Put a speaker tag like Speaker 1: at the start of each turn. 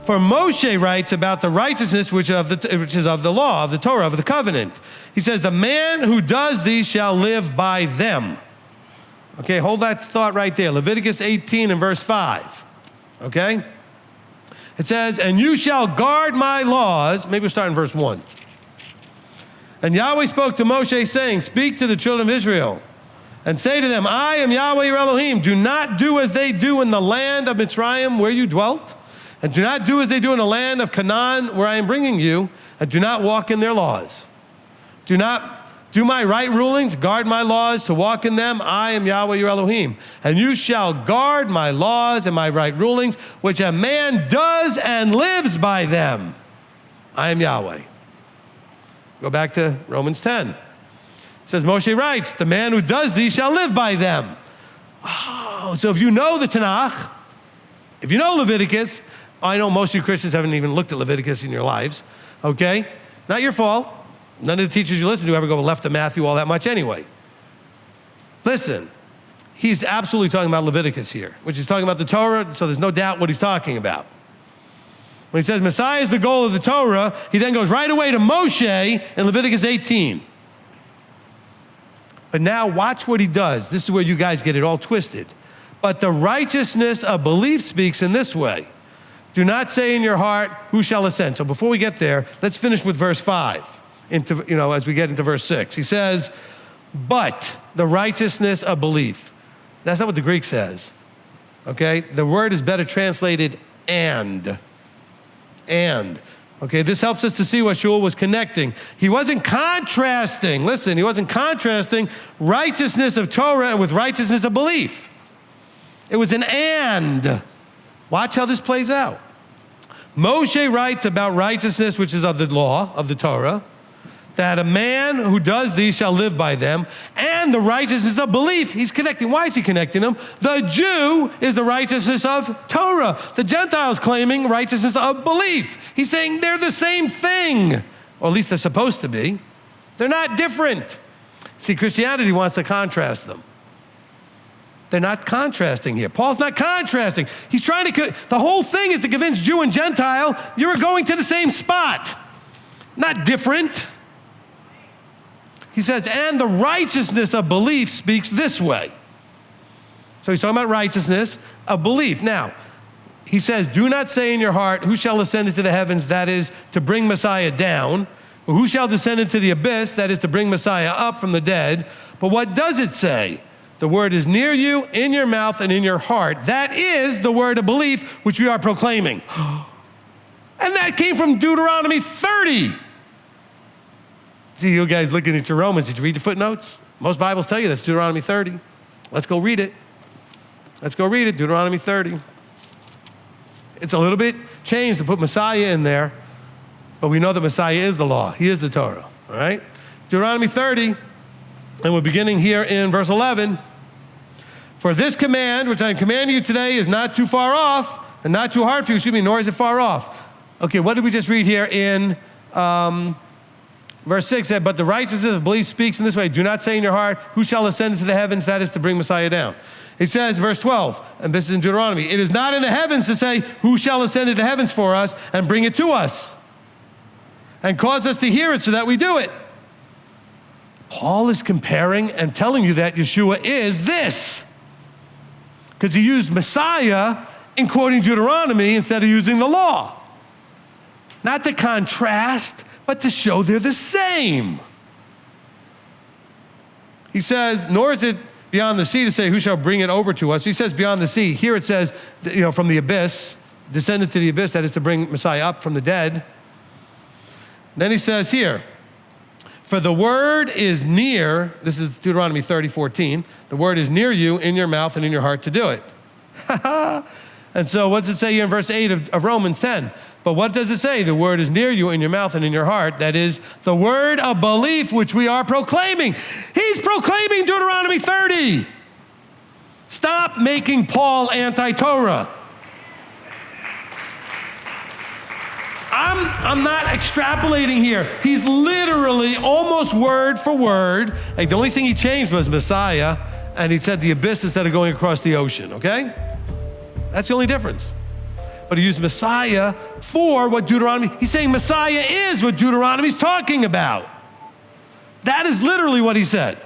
Speaker 1: For Moshe writes about the righteousness which is of the law, of the Torah, of the covenant. He says, the man who does these shall live by them. Okay, hold that thought right there. Leviticus 18 and verse 5. Okay? It says, and you shall guard my laws. Maybe we'll start in verse 1. And Yahweh spoke to Moshe, saying, speak to the children of Israel and say to them, I am Yahweh your Elohim. Do not do as they do in the land of Mitzrayim where you dwelt, and do not do as they do in the land of Canaan where I am bringing you, and do not walk in their laws. Do not do my right rulings, guard my laws to walk in them. I am Yahweh your Elohim. And you shall guard my laws and my right rulings, which a man does and lives by them. I am Yahweh. Go back to Romans 10. It says, Moshe writes, the man who does these shall live by them. Oh, so if you know the Tanakh, if you know Leviticus, I know most of you Christians haven't even looked at Leviticus in your lives, okay? Not your fault. None of the teachers you listen to ever go left of Matthew all that much anyway. Listen, he's absolutely talking about Leviticus here, which is talking about the Torah, so there's no doubt what he's talking about. When he says Messiah is the goal of the Torah, he then goes right away to Moshe in Leviticus 18. But now watch what he does. This is where you guys get it all twisted. But the righteousness of belief speaks in this way. Do not say in your heart, who shall ascend? So before we get there, let's finish with verse 5, as we get into verse 6. He says, but the righteousness of belief. That's not what the Greek says, okay? The word is better translated and. Okay, this helps us to see what Shul was connecting. He wasn't contrasting, listen, he wasn't contrasting righteousness of Torah with righteousness of belief. It was an and. Watch how this plays out. Moshe writes about righteousness, which is of the law, of the Torah, that a man who does these shall live by them, and the righteousness of belief. He's connecting. Why is he connecting them? The Jew is the righteousness of Torah. The Gentiles claiming righteousness of belief. He's saying they're the same thing, or at least they're supposed to be. They're not different. See, Christianity wants to contrast them. They're not contrasting here. Paul's not contrasting. He's trying to, the whole thing is to convince Jew and Gentile, you're going to the same spot, not different. He says, and the righteousness of belief speaks this way. So he's talking about righteousness of belief. Now, he says, do not say in your heart, who shall ascend into the heavens, that is to bring Messiah down, or who shall descend into the abyss, that is to bring Messiah up from the dead. But what does it say? The word is near you, in your mouth and in your heart. That is the word of belief which we are proclaiming. And that came from Deuteronomy 30. See, you guys looking at your Romans, did you read the footnotes? Most Bibles tell you that's Deuteronomy 30. Let's go read it. Let's go read it, Deuteronomy 30. It's a little bit changed to put Messiah in there, but we know that Messiah is the law. He is the Torah, all right? Deuteronomy 30, and we're beginning here in verse 11. For this command, which I am commanding you today, is not too far off, and not too hard for you, nor is it far off. Okay, what did we just read here in verse 6? Said, but the righteousness of belief speaks in this way. Do not say in your heart, who shall ascend into the heavens, that is to bring Messiah down. It says, verse 12, and this is in Deuteronomy, it is not in the heavens to say, who shall ascend into the heavens for us and bring it to us and cause us to hear it so that we do it. Paul is comparing and telling you that Yeshua is this, because he used Messiah in quoting Deuteronomy instead of using the law. Not to contrast, but to show they're the same. He says, nor is it beyond the sea to say, who shall bring it over to us? He says beyond the sea. Here it says, from the abyss, descended to the abyss, that is to bring Messiah up from the dead. Then he says here, for the word is near, this is Deuteronomy 30:14, the word is near you, in your mouth and in your heart to do it. And so what does it say here in verse 8 of Romans 10? But what does it say? The word is near you, in your mouth and in your heart. That is the word of belief which we are proclaiming. He's proclaiming Deuteronomy 30. Stop making Paul anti-Torah. I'm not extrapolating here. He's literally almost word for word. Like the only thing he changed was Messiah, and he said the abyss instead of going across the ocean, okay? That's the only difference. But but he used Messiah for what Deuteronomy, he's saying Messiah is what Deuteronomy's talking about. That is literally what he said.